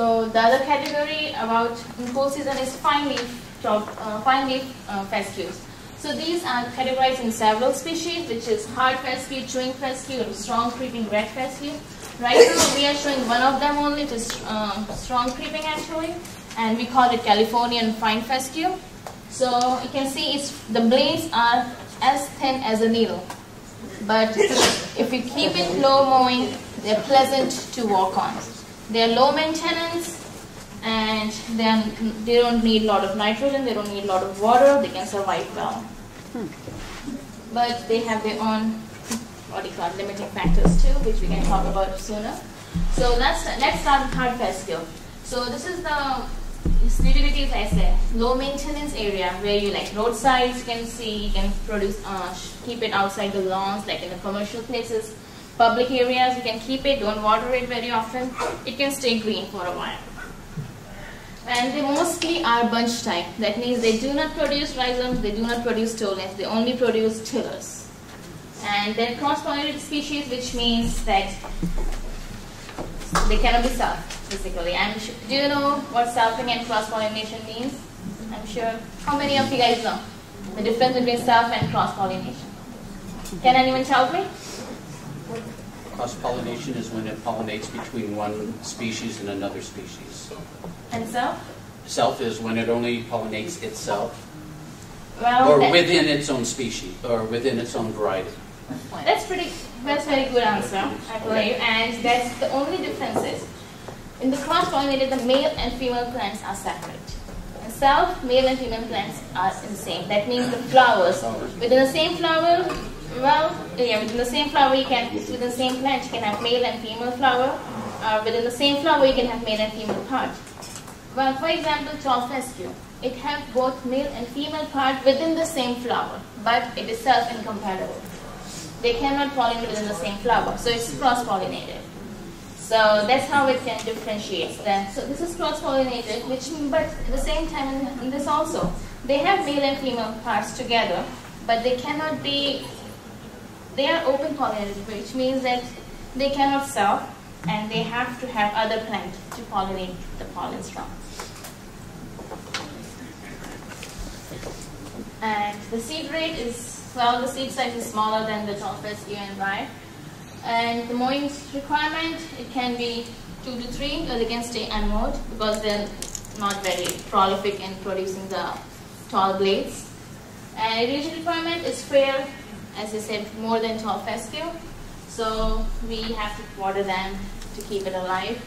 So the other category about in cool season is fine leaf fescues. So these are categorized in several species, which is hard fescue, chewing fescue, and strong creeping red fescue. Right now we are showing one of them only, which is strong creeping actually, and we call it Californian fine fescue. So you can see the blades are as thin as a needle, but if you keep it low mowing, they're pleasant to walk on. They're low maintenance, and they don't need a lot of nitrogen, they don't need a lot of water, they can survive well. But they have their own, limiting factors too, which we can talk about sooner. So let's start with hard fescue. So this is the utilities, I say, low maintenance area where you like roadsides, you can see, you can produce, keep it outside the lawns, like in the commercial places, public areas, you can keep it, don't water it very often, it can stay green for a while. And they mostly are bunch type, that means they do not produce rhizomes, they do not produce stolons, they only produce tillers. And they're cross-pollinated species, which means that they cannot be self, basically. Do you know what selfing and cross-pollination means? I'm sure. How many of you guys know the difference between self and cross-pollination? Can anyone tell me? Cross-pollination is when it pollinates between one species and another species. And self? Self is when it only pollinates itself, well, or within its own species, or within its own variety. That's very good answer, I believe, and that's the only difference is, in the cross-pollinated, the male and female plants are separate. In self, male and female plants are the same. That means the flowers, within the same flower, within the same flower within the same plant you can have male and female flower, within the same flower you can have male and female part. Well, for example, tall fescue, it has both male and female part within the same flower, but it is self-incompatible. They cannot pollinate within the same flower, so it's cross-pollinated. So that's how it can differentiate them. So this is cross-pollinated, but at the same time in this also, they have male and female parts together, but they cannot be, they are open-pollinated, which means that they cannot self, and they have to have other plants to pollinate the pollens from. And the seed rate is, the seed size is smaller than the tall fescue and rye. And the mowing requirement, it can be 2 to 3, or they can stay unmowed because they're not very prolific in producing the tall blades. And irrigation requirement is fair, as I said, more than tall fescue. So we have to water them to keep it alive.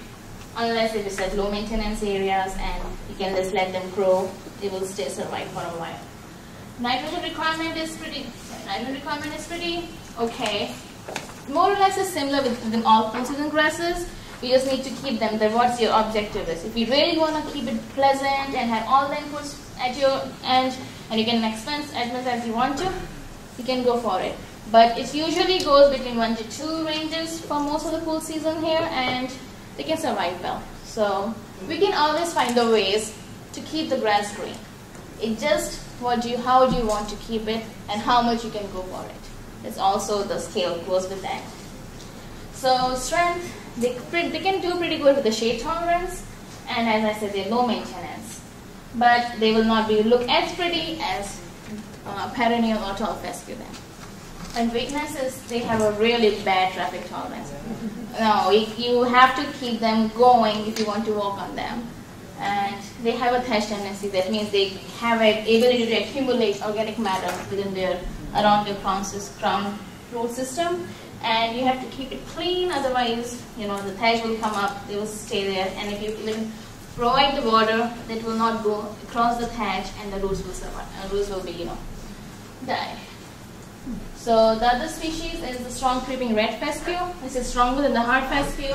Unless it is at low maintenance areas and you can just let them grow, they will stay survive for a while. Nitrogen requirement is pretty okay. More or less is similar within all cool season grasses. We just need to keep them. What's your objective is. If you really want to keep it pleasant and have all the inputs at your end, and you can expense as much as you want to, you can go for it. But it usually goes between 1 to 2 ranges for most of the cool season here, and they can survive well. So we can always find the ways to keep the grass green. It just how do you want to keep it and how much you can go for it. It's also the scale goes with that. So strength, they can do pretty good with the shade tolerance, and as I said, they're low maintenance. But they will not look as pretty as perennial or tall fescue then. And weakness is they have a really bad traffic tolerance. No, you have to keep them going if you want to walk on them. And they have a thatch tendency. That means they have an ability to accumulate organic matter around their crown root system. And you have to keep it clean, otherwise, the thatch will come up, they will stay there. And if you even provide the water, that will not go across the thatch, and the roots will survive. Roots will be, die. So the other species is the strong creeping red fescue. This is stronger than the hard fescue,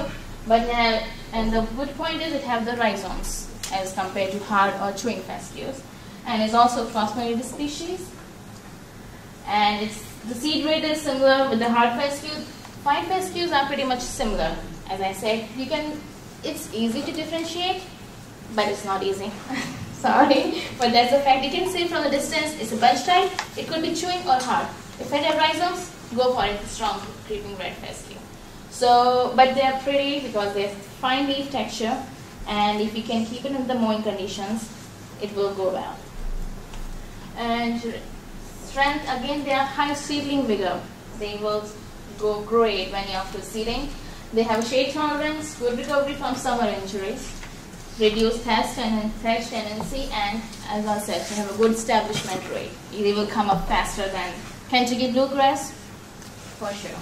and the good point is it have the rhizomes as compared to hard or chewing fescues, and is also a cross-pollinated species. And the seed rate is similar with the hard fescue. Fine fescues are pretty much similar. As I said, it's easy to differentiate, but it's not easy. Sorry, but that's a fact. You can see from the distance, it's a bunch type. It could be chewing or hard. If it have rhizomes, go for it, strong creeping red fescue. So, but they are pretty because they have fine leaf texture, And if you can keep it in the mowing conditions, it will go well. And strength, again, they are high seedling vigor. They will go great when you are proceeding. They have shade tolerance, good recovery from summer injuries, reduced thirst tendency, and as I said, they have a good establishment rate. They will come up faster than Kentucky bluegrass, for sure.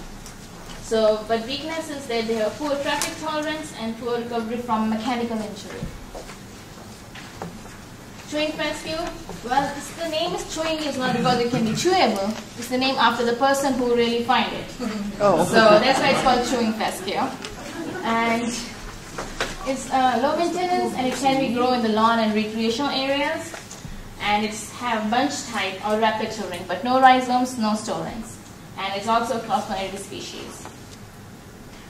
So, but weakness is that they have poor traffic tolerance and poor recovery from mechanical injury. Chewing fescue, well, the name is chewing is not because it can be chewable. It's the name after the person who really find it. Oh. So that's why it's called chewing fescue. And it's low maintenance, and it can be grown in the lawn and recreational areas. And it's have bunch type or rapid touring, but no rhizomes, no stolons. And it's also a cross-pollinated species.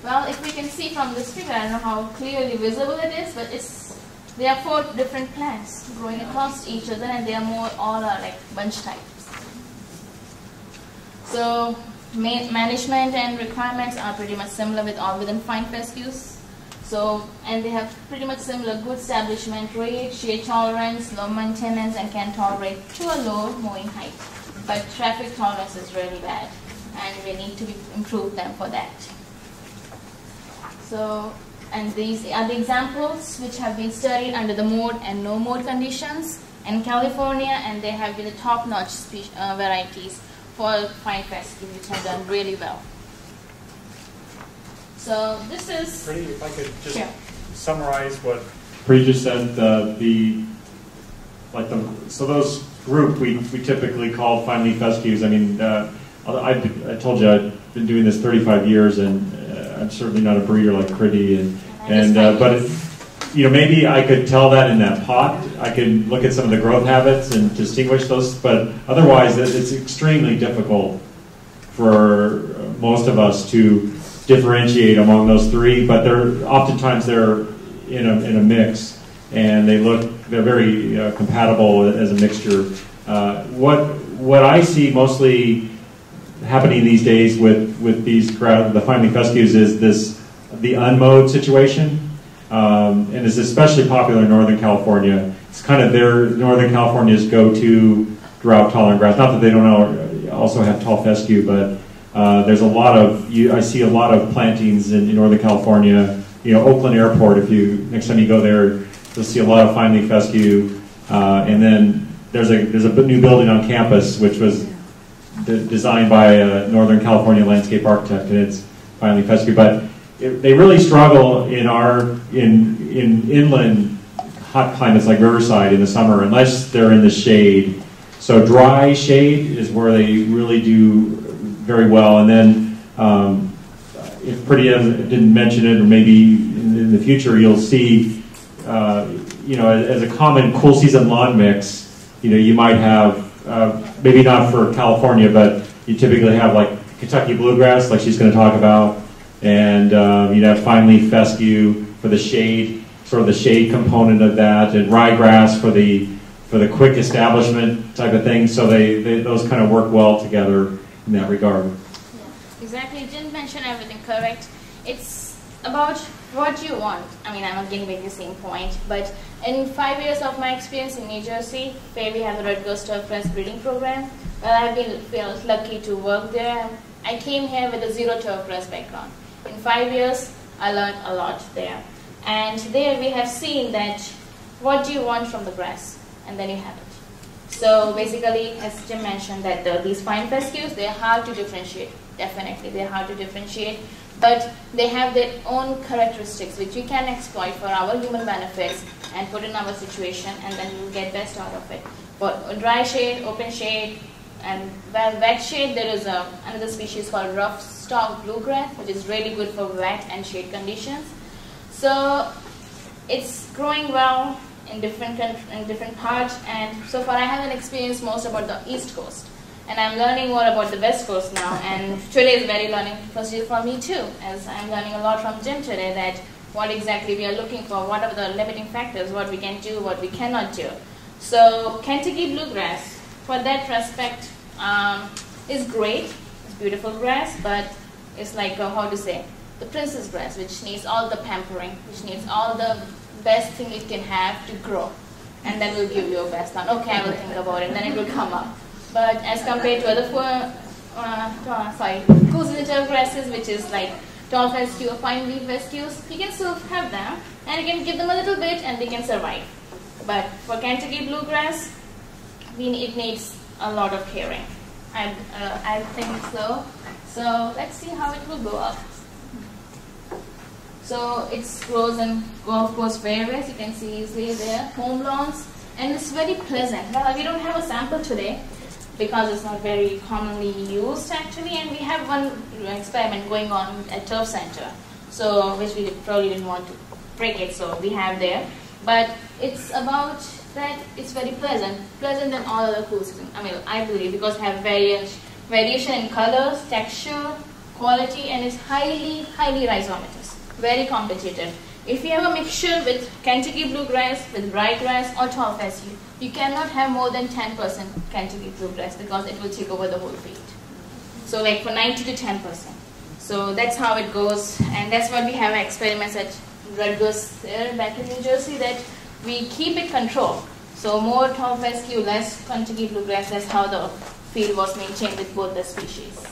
Well, if we can see from this figure, I don't know how clearly visible it is, but there are 4 different plants growing across each other, and they are all are like bunch types. So management and requirements are pretty much similar with all within fine fescues. So, and they have pretty much similar good establishment rate, shade tolerance, low maintenance, and can tolerate to a low mowing height. But traffic tolerance is really bad, and we need to improve them for that. So, and these are the examples which have been studied under the mode and no mode conditions in California, and they have been the top-notch varieties for fine fescue, which have done really well. So this is... Priti, if I could just sure. summarize what Priti just said, so those group we typically call fine leaf fescues. I mean, I told you I've been doing this 35 years, and I'm certainly not a breeder like Priti, but maybe I could tell that in that pot. I could look at some of the growth habits and distinguish those, but otherwise it's extremely difficult for most of us to differentiate among those 3. But oftentimes they're in a mix, and they're very compatible as a mixture. What I see mostly happening these days with the fine leaf fescues is the unmowed situation, and it's especially popular in Northern California. It's kind of Northern California's go-to drought-tolerant grass. Not that they don't also have tall fescue, but there's I see a lot of plantings in Northern California. Oakland Airport. Next time you go there, you'll see a lot of fine leaf fescue, and then there's a new building on campus which was designed by a Northern California landscape architect, and it's fine leaf fescue. But they really struggle in inland hot climates like Riverside in the summer, unless they're in the shade. So dry shade is where they really do very well. And then if Priti didn't mention it, or maybe in the future you'll see, as a common cool season lawn mix, you might have, maybe not for California, but you typically have like Kentucky bluegrass, like she's going to talk about, and you'd have fine leaf fescue for the shade, sort of the shade component of that, and ryegrass for the quick establishment type of thing. So those kind of work well together in that regard. Yeah, exactly. You didn't mention everything correct. It's about what you want. I mean, I'm again making the same point, but in 5 years of my experience in New Jersey, where we have the Red Ghost Turfgrass breeding program, well, I've felt lucky to work there. I came here with a zero turfgrass background. In 5 years, I learned a lot there. And there we have seen that what do you want from the grass, and then you have it. So basically, as Jim mentioned, that these fine fescues, they're hard to differentiate. Definitely, they're hard to differentiate. But they have their own characteristics which we can exploit for our human benefits and put in our situation, and then we'll get best out of it. But dry shade, open shade, and wet shade, there is another species called rough stalk bluegrass, which is really good for wet and shade conditions. So it's growing well in different parts, and so far I haven't experienced most about the East Coast. And I'm learning more about the West Coast now, and today is very learning procedure for me too, as I'm learning a lot from Jim today, that what exactly we are looking for, what are the limiting factors, what we can do, what we cannot do. So Kentucky bluegrass, for that respect, is great. It's beautiful grass, but it's like, how to say, the princess grass, which needs all the pampering, which needs all the best thing it can have to grow, and that will give you a best plant. Okay, I will think about it, then it will come up. But as compared to other cool season turfgrasses, which is like tall fescue or fine leaf fescues, you can still have them, and you can give them a little bit, and they can survive. But for Kentucky bluegrass, it needs a lot of caring. I think so. So let's see how it will go up. So it grows in golf course fairways. You can see easily there, home lawns, and it's very pleasant. Well, we don't have a sample today because it's not very commonly used actually, and we have one experiment going on at Turf Center, so which we probably didn't want to break it, so we have there. But it's about that it's very pleasant than all other cool season. I mean, I believe because it have variation in colors, texture, quality, and it's highly rhizomatous, very competitive. If you have a mixture with Kentucky bluegrass, with ryegrass or tall fescue, you cannot have more than 10% Kentucky bluegrass because it will take over the whole field. So like for 90 to 10%. So that's how it goes, and that's what we have experiments at Rutgers there back in New Jersey, that we keep it controlled. So more tall fescue, less Kentucky bluegrass. That's how the field was maintained with both the species.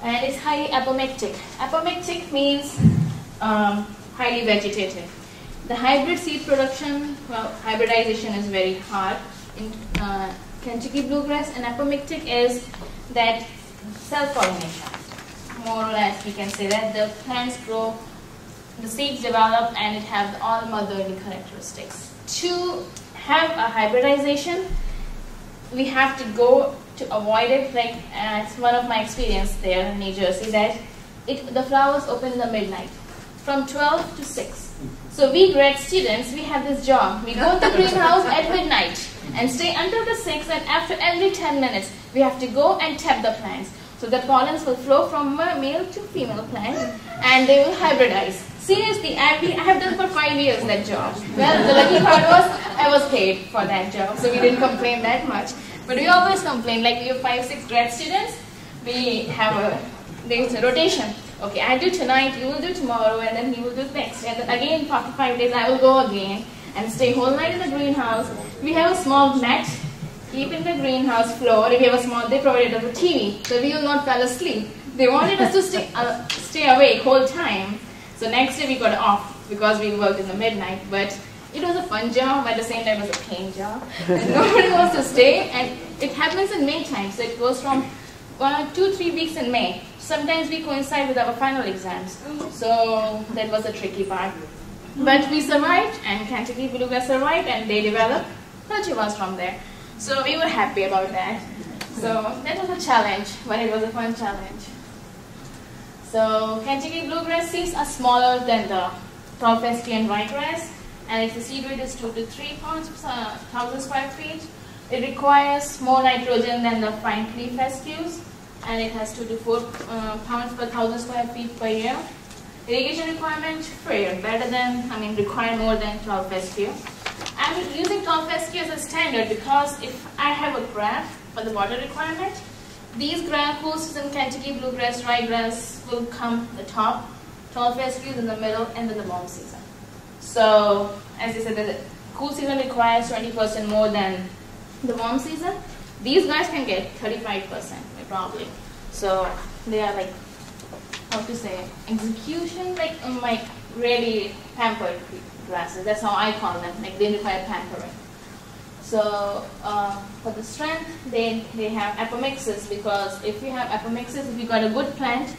And it's highly apomictic. Apomictic means highly vegetative. The hybrid seed production, well, hybridization is very hard in Kentucky bluegrass, and apomictic is that self-pollination. More or less, we can say that the plants grow, the seeds develop, and it have all motherly characteristics. To have a hybridization, we have to go to avoid it. Like it's one of my experience there in New Jersey, that the flowers open in the midnight, from 12 to 6. So we grad students, we have this job. We go to the greenhouse at midnight and stay until the 6, and after every 10 minutes, we have to go and tap the plants. So the pollens will flow from male to female plants, and they will hybridize. Seriously, I have done for 5 years that job. Well, the lucky part was I was paid for that job, so we didn't complain that much. But we always complain, like we have 5-6 grad students, we have there's a rotation. Okay, I do tonight, you will do tomorrow, and then he will do next. And then again, after 5 days, I will go again and stay whole night in the greenhouse. We have a small mat, keep in the greenhouse floor. If we have a small, they provided us a TV, so we will not fall asleep. They wanted us to stay awake whole time. So next day we got off because we worked in the midnight. But it was a fun job, but at the same time it was a pain job. And nobody wants to stay, and it happens in May time. So it goes from 2-3 weeks in May. Sometimes we coincide with our final exams. So that was a tricky part. But we survived, and Kentucky bluegrass survived, and they developed cultivars from there. So we were happy about that. So that was a challenge, but it was a fun challenge. So Kentucky bluegrass seeds are smaller than the tall fescue and ryegrass, and its seed weight is 2 to 3 pounds per 1,000 square feet. It requires more nitrogen than the fine leaf fescues, and it has 2 to 4 pounds per 1,000 square feet per year. Irrigation requirement, fair, better than, require more than tall fescue. I'm using tall fescue as a standard because if I have a graph for the water requirement, these cool season Kentucky bluegrass, ryegrass will come the top, tall fescues in the middle, and then the warm season. So, as I said, the cool season requires 20% more than the warm season. These guys can get 35% probably. So they are like, how to say, execution, like really pampered grasses. That's how I call them. Like they require pampering. So for the strength, they have apomixis, because if you have apomixis, if you got a good plant,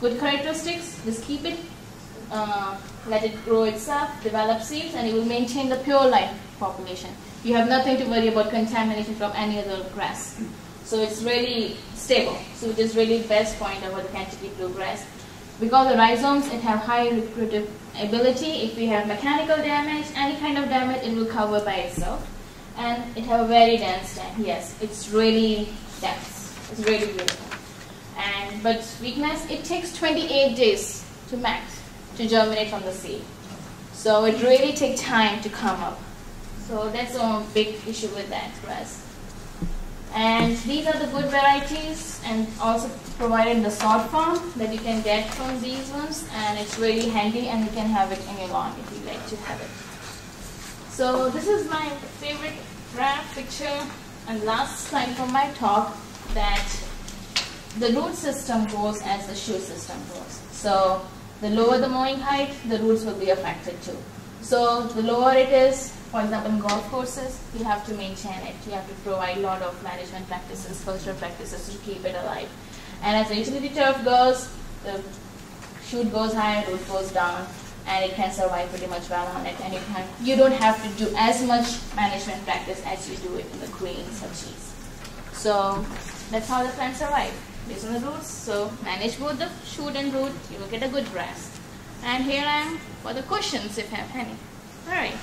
good characteristics, just keep it, let it grow itself, develop seeds, and it will maintain the pure life population. You have nothing to worry about contamination from any other grass. So it's really stable. So it is really the best point about Kentucky bluegrass. Because the rhizomes, it have high recruitive ability. If we have mechanical damage, any kind of damage, it will cover by itself. And it have a very dense stem. Yes, it's really dense. It's really beautiful. But weakness, it takes 28 days to max to germinate from the seed. So it really takes time to come up. So that's a big issue with that grass. And these are the good varieties, and also provided the sort form that you can get from these ones, and it's really handy, and you can have it in your lawn if you like to have it. So this is my favorite graph picture and last slide from my talk, that the root system goes as the shoot system goes. So the lower the mowing height, the roots will be affected too. So the lower it is, for example, in golf courses, you have to maintain it. You have to provide a lot of management practices, cultural practices to keep it alive. And as the utility turf goes, the shoot goes high, root goes down, and it can survive pretty much well on it. And you don't have to do as much management practice as you do it in the greens or cheese. So that's how the plants survive, based on the roots. So manage both the shoot and root, you will get a good grass. And here I am for the questions, if you have any. All right.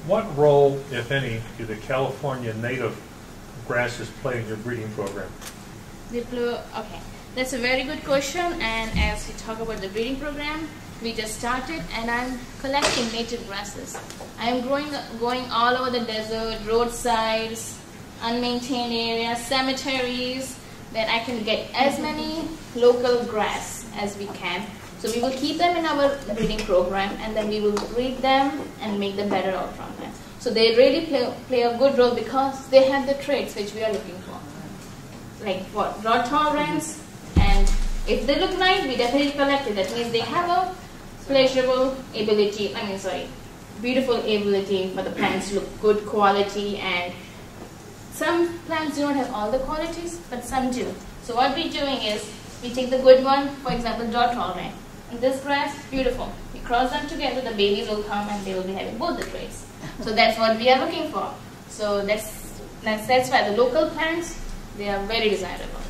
What role, if any, do the California native grasses play in your breeding program? Okay, that's a very good question. And as we talk about the breeding program, we just started, and I'm collecting native grasses. I am going all over the desert, roadsides, unmaintained areas, cemeteries, that I can get as many local grass as we can. So we will keep them in our breeding program, and then we will breed them and make them better out from them. So they really play a good role because they have the traits which we are looking for. Like what? Drought tolerance, and if they look nice, we definitely collect it. That means they have a pleasurable ability, beautiful ability for the plants to look good quality, and some plants do not have all the qualities, but some do. So what we're doing is, we take the good one, for example, drought tolerant. And this grass, beautiful. We cross them together, the babies will come and they will be having both the traits. So that's what we are looking for. So that's why the local plants, they are very desirable.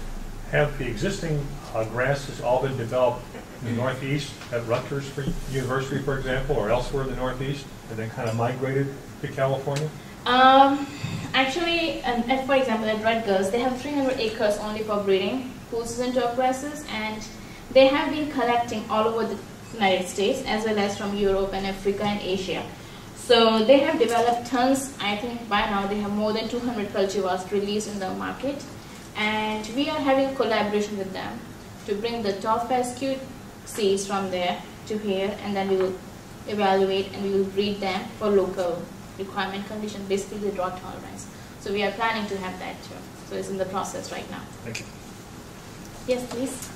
Have the existing grasses all been developed in the Northeast at Rutgers University, for example, or elsewhere in the Northeast, and then kind of migrated to California? Actually, for example, at Rutgers, they have 300 acres only for breeding cool season turfgrasses, and they have been collecting all over the United States as well as from Europe and Africa and Asia. So they have developed tons. I think by now they have more than 200 cultivars released in the market, and we are having collaboration with them to bring the top fescue seeds from there to here, and then we will evaluate and we will breed them for local requirement conditions, basically the drought tolerance. So we are planning to have that too. So it's in the process right now. Thank you. Yes, please.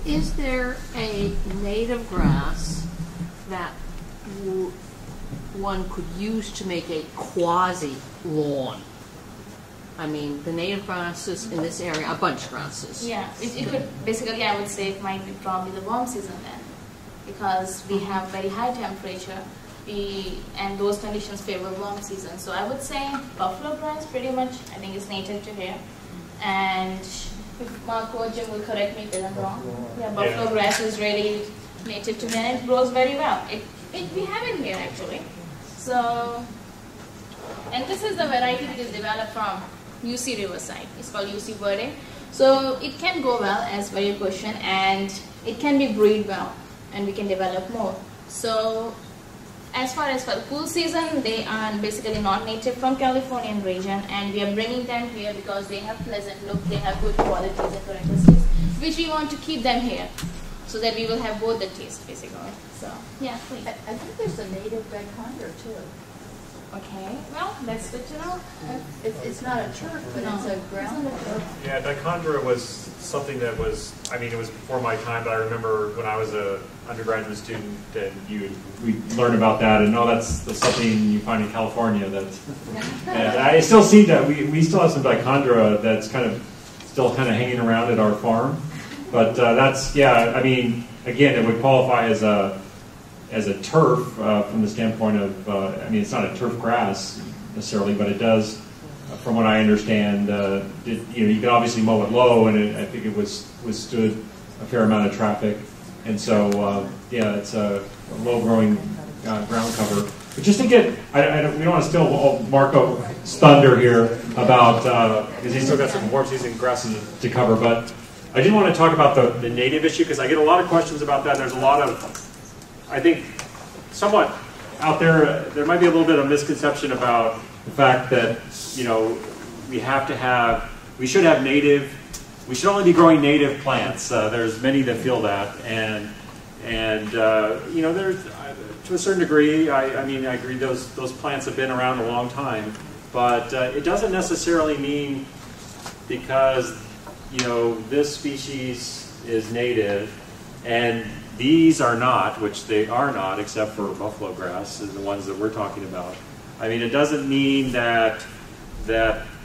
Is there a native grass that one could use to make a quasi-lawn? I mean, the native grasses in this area are bunch grasses. Yeah, it could, basically I would say it might be probably the warm season then, because we have very high temperature and those conditions favor warm season. So I would say buffalo grass pretty much, I think is native to here. And if Marco or Jim will correct me if I'm wrong. Yeah, buffalo grass is really native to here and it grows very well. We have it here actually. So, and this is the variety that is developed from UC Riverside. It's called UC Verde. So it can go well as per your question, and it can be breed well, and we can develop more. So as far as for the cool season, they are basically not native from Californian region, and we are bringing them here because they have pleasant look, they have good qualities and characteristics, which we want to keep them here, so that we will have both the taste basically. So yeah, please. I think there's a native dichondra too. Okay, well, that's good to know. It's not a turf, but it's a ground. Yeah, dichondra was something that was, it was before my time, but I remember when I was an undergraduate student and we learn about that, and that's something you find in California. I still see that. We still have some dichondra that's still hanging around at our farm, but again, it would qualify as a turf from the standpoint of, it's not a turf grass necessarily, but it does, from what I understand, you can obviously mow it low, and I think it withstood a fair amount of traffic, and so it's a low-growing ground cover. But just to get, we don't want to steal Marco's thunder here about, because he's still got some warm season grasses to cover, but I did want to talk about the native issue, because I get a lot of questions about that. There's a lot of, I think, somewhat out there might be a little bit of misconception about the fact that, we have to have we should have native. We should only be growing native plants. There's many that feel that, and you know, there's to a certain degree. I mean, I agree. Those plants have been around a long time, but it doesn't necessarily mean because, you know, this species is native and these are not, which they are not, except for buffalo grass and the ones that we're talking about. I mean, it doesn't mean that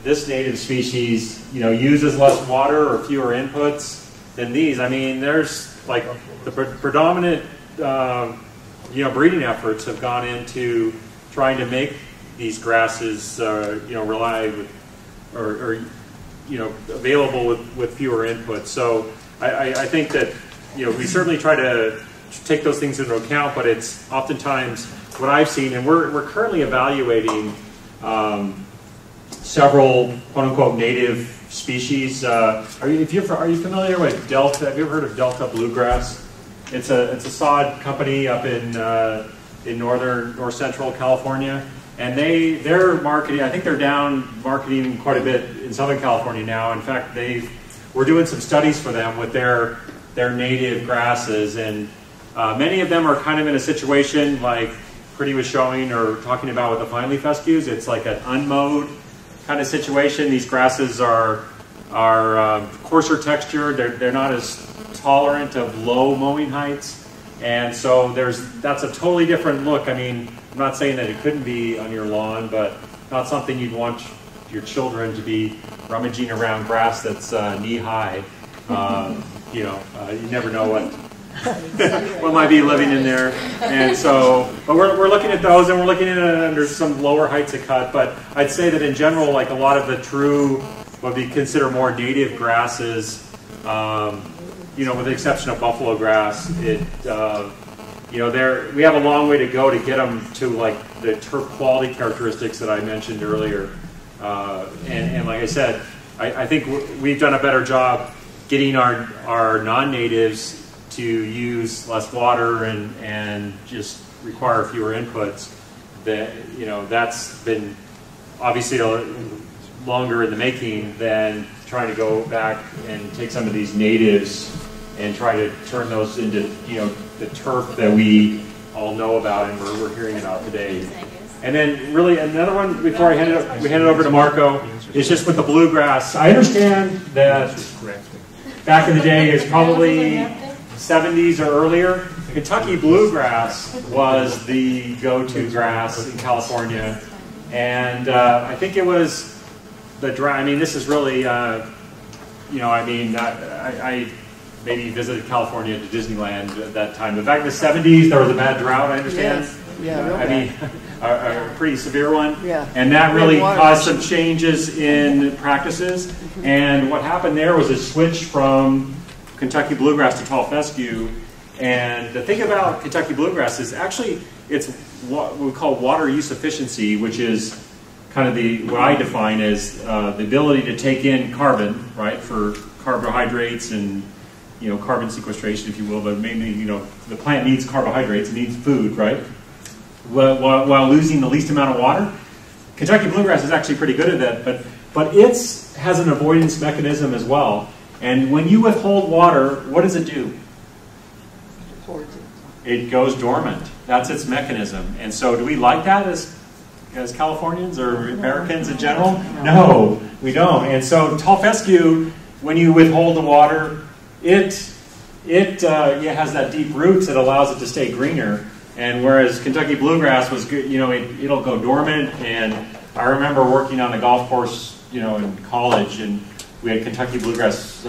this native species, you know, uses less water or fewer inputs than these. I mean, there's like the predominant, you know, breeding efforts have gone into trying to make these grasses, you know, or you know, available with fewer inputs. So I think that, you know, we certainly try to take those things into account, but it's oftentimes what I've seen, and we're currently evaluating several quote-unquote native species. Are you familiar with Delta? Have you ever heard of Delta Bluegrass? It's a sod company up in north central California, and they're marketing. I think they're down marketing quite a bit in Southern California now. In fact, we're doing some studies for them with their native grasses, and many of them are kind of in a situation like Priti was showing or talking about with the finely fescues. It's like an unmowed kind of situation. These grasses are coarser texture. They're not as tolerant of low mowing heights, and so that's a totally different look. I mean, I'm not saying that it couldn't be on your lawn, but not something you'd want your children to be rummaging around grass that's knee high. You know, you never know what might be living in there, and so, but we're looking at those, and we're looking at it under some lower heights of cut. But I'd say that in general, like a lot of the true, what we consider more native grasses, you know, with the exception of buffalo grass, you know, we have a long way to go to get them to like the turf quality characteristics that I mentioned earlier. And like I said, I think we've done a better job getting our non-natives to use less water and just require fewer inputs. That, you know, that's been obviously longer in the making than trying to go back and take some of these natives and try to turn those into, you know, the turf that we all know about and we're hearing about today. And then really another one before we hand it over to Marco is just with the bluegrass. I understand that back in the day it's probably 70s or earlier, Kentucky bluegrass was the go-to grass in California. And I think it was the dry, I mean, this is really, you know, I mean, I maybe visited California to Disneyland at that time. But back in the 70s, there was a bad drought, I understand. Yes. Yeah, I mean, a pretty severe one. Yeah. And that really caused some changes in practices. And what happened there was a switch from Kentucky bluegrass to tall fescue. And the thing about Kentucky bluegrass is actually it's what we call water use efficiency, which is kind of what I define as the ability to take in carbon, right, for carbohydrates and, you know, carbon sequestration, if you will, but mainly, you know, the plant needs carbohydrates, it needs food, right, while losing the least amount of water. Kentucky bluegrass is actually pretty good at that, but it has an avoidance mechanism as well. And when you withhold water, what does it do? It goes dormant. That's its mechanism. And so do we like that as Californians or Americans in general? No, we don't. And so tall fescue, when you withhold the water, it has that deep roots that allows it to stay greener. And whereas Kentucky bluegrass was good, you know, it'll go dormant. And I remember working on a golf course, you know, in college, and we had Kentucky bluegrass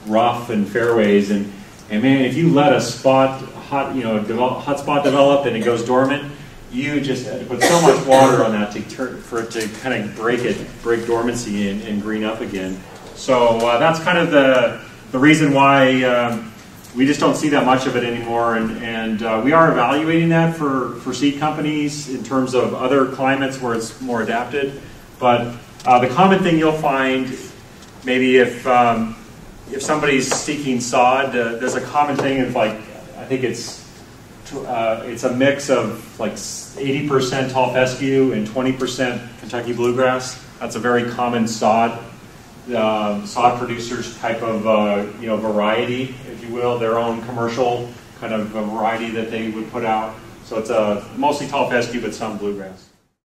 rough and fairways, and man, if you let a hot spot develop and it goes dormant, you just had to put so much water on that for it to kind of break dormancy and green up again. So that's kind of the reason why we just don't see that much of it anymore, and we are evaluating that for seed companies in terms of other climates where it's more adapted. But the common thing you'll find, maybe if somebody's seeking sod, there's a common thing of like, I think it's a mix of like 80% tall fescue and 20% Kentucky bluegrass. That's a very common sod sod producers type of variety, if you will, their own commercial kind of variety that they would put out. So it's a mostly tall fescue, but some bluegrass.